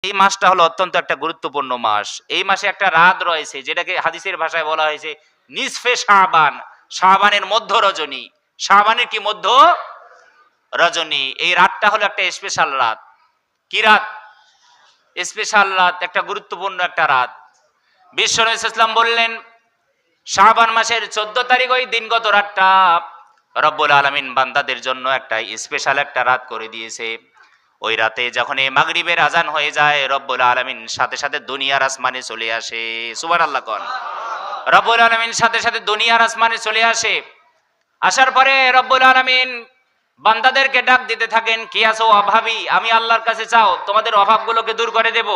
এই মাসটা হলো অত্যন্ত একটা গুরুত্বপূর্ণ মাস। এই মাসে একটা রাত রয়েছে যেটাকে হাদিসের ভাষায় বলা হয়েছে নিসফে শাবান, শাবানের মধ্য রজনী। শাবানের কি মধ্য রজনী? এই রাতটা হলো একটা স্পেশাল রাত। কি রাত? স্পেশাল রাত, একটা গুরুত্বপূর্ণ একটা রাত। বিশ্ব নবী সাল্লাল্লাহু আলাইহি ওয়াসাল্লাম বললেন শাবান মাসের 14 তারিখ ওই দিনগত রাতটা রব্বুল আলামিন বান্দাদের জন্য একটা স্পেশাল একটা রাত করে দিয়েছে। ওই রাতে যখন এই মাগরিবের আজান হয়ে যায় রব্বুল আলামিন সাথে সাথে দুনিয়ার আসমানে চলে আসে। সুবহানাল্লাহ কোন। রব্বুল আলামিন সাথে সাথে দুনিয়ার আসমানে চলে আসে। আসার পরে রব্বুল আলামিন বান্দাদেরকে ডাক দিতে থাকেন, কে আছো অভাবী? আমি আল্লাহর কাছে চাও, তোমাদের অভাবগুলোকে দূর করে দেব।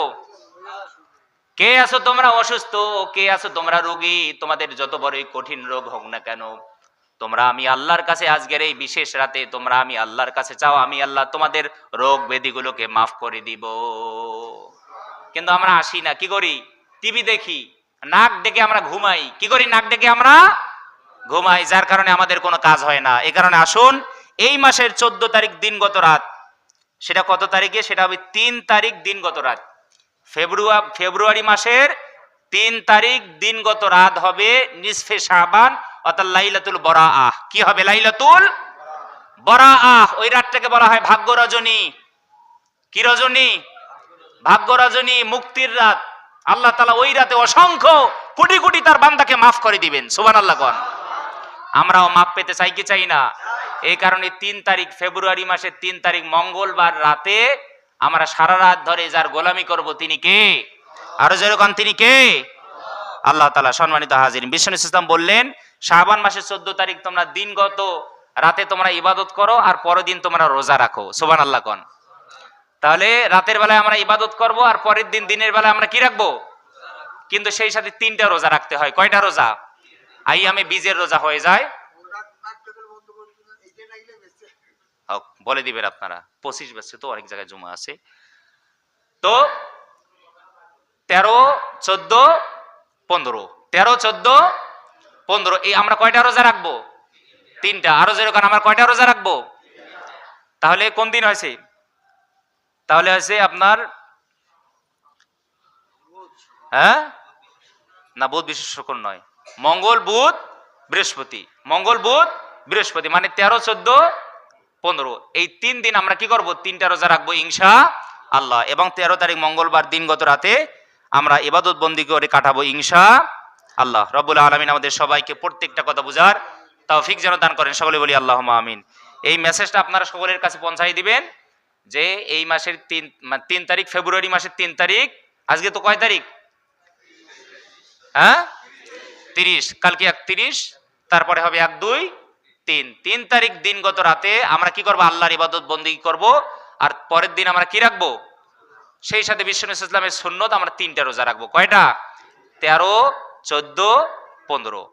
কে আছো তোমরা অসুস্থ? কে আছো তোমরা রোগী? তোমাদের যত বড়ই কঠিন রোগ হোক না কেন, তোমরা আমি আল্লাহর কাছে আজকের এই বিশেষ রাতে তোমরা আমি আল্লাহর কাছে চাও, আমি আল্লাহ তোমাদের রোগ ব্যাধিগুলোকে মাফ করে দিব। কিন্তু আমরা আসি না, কি করি? টিভি দেখি, নাক ডেকে আমরা ঘুমাই। কি করি? নাক ডেকে আমরা ঘুমাই, যার কারণে আমাদের কোনো কাজ হয় না। এই কারণে আসুন, এই মাসের 14 তারিখ দিনগত রাত, সেটা কত তারিখে? সেটা হবে 3 তারিখ দিনগত রাত। ফেব্রুয়ারি মাসের 3 তারিখ দিনগত রাত হবে নিসফে শাবান, অর্থাৎ লাইলাতুল বরাআহ। কি হবে? লাইলাতুল বরাআহ। ওই রাতটাকে বলা হয় ভাগ্য রজনী। কি রজনী? ভাগ্য রজনী, মুক্তির রাত। আল্লাহ তাআলা ওই রাতে অসংখ্য কোটি কোটি তার বান্দাকে মাফ করে দিবেন। সুবহানাল্লাহ কোন। আমরাও মাফ পেতে চাই কি চাই না? এই কারণে 3 তারিখ, ফেব্রুয়ারি মাসের 3 তারিখ মঙ্গলবার রাতে আমরা সারা রাত ধরে যার গোলামি করব তিনি কে? আরো যেরকম তিনি কে? আল্লাহ তাআলা। সম্মানিত হাজিরিন, বিশ্বনবী সাল্লাল্লাহু আলাইহি ওয়াসাল্লাম বললেন শাবান মাসের 14 তারিখ তোমরা দিনগত রাতে তোমরা ইবাদত করো আর পরের দিন তোমরা রোজা রাখো। সুবহানাল্লাহ কোন। তাহলে রাতের বেলায় আমরা ইবাদত করব আর পরের দিন দিনের বেলায় আমরা কি রাখবো? কিন্তু সেই সাথে 3টা রোজা রাখতে হয়। কয়টা রোজা? আইয়ামে বীজের রোজা হয়ে যায়। বলে দিবেন আপনারা, 25 বছর তো অনেক জায়গায় জমা আছে। তো 13, 14, 15, 13, 14, 15 এই আমরা কয়টা রোজা রাখবো? 3টা। আরো যেরকম আমরা কয়টা রোজা রাখবো? তাহলে কোন দিন হয়েছে? তাহলে হয়েছে আপনার হ্যাঁ না, বুধ বিশেষ শুক্র নয়, মঙ্গল বুধ বৃহস্পতি। মঙ্গল বুধ বৃহস্পতি মানে 13, 14, 15 এই 3 দিন আমরা কি করব? 3টা রোজা রাখবো ইনশাআল্লাহ। এবং 13 তারিখ মঙ্গলবার দিনগত রাতে আমরা ইবাদত বন্দি করে কাটাবো ইনশাআল্লাহ। রব্বুল আলামিন আমাদের সবাইকে প্রত্যেকটা কথা বুঝার তৌফিক যেন দান করেন। সকলে বলি আল্লাহুম্মা আমিন। এই মেসেজটা আপনারা সকলের কাছে পৌঁছাই দিবেন যে এই মাসের 3 তারিখ, ফেব্রুয়ারি মাসের 3 তারিখ, আজকে তো কয় তারিখ? হ্যাঁ 30, কালকে 31, তারপরে হবে 1, 2, 3। 3 তারিখ দিনগত রাতে আমরা কি করবো? আল্লাহর ইবাদত বন্দেগী করব। আর পরের দিন আমরা কি রাখবো? সেই সাথে বিশ্বনবী সাল্লাল্লাহু আলাইহি ওয়াসাল্লামের সুন্নত আমরা 3টা রোজা রাখবো। কয়টা? 13, 14, 15।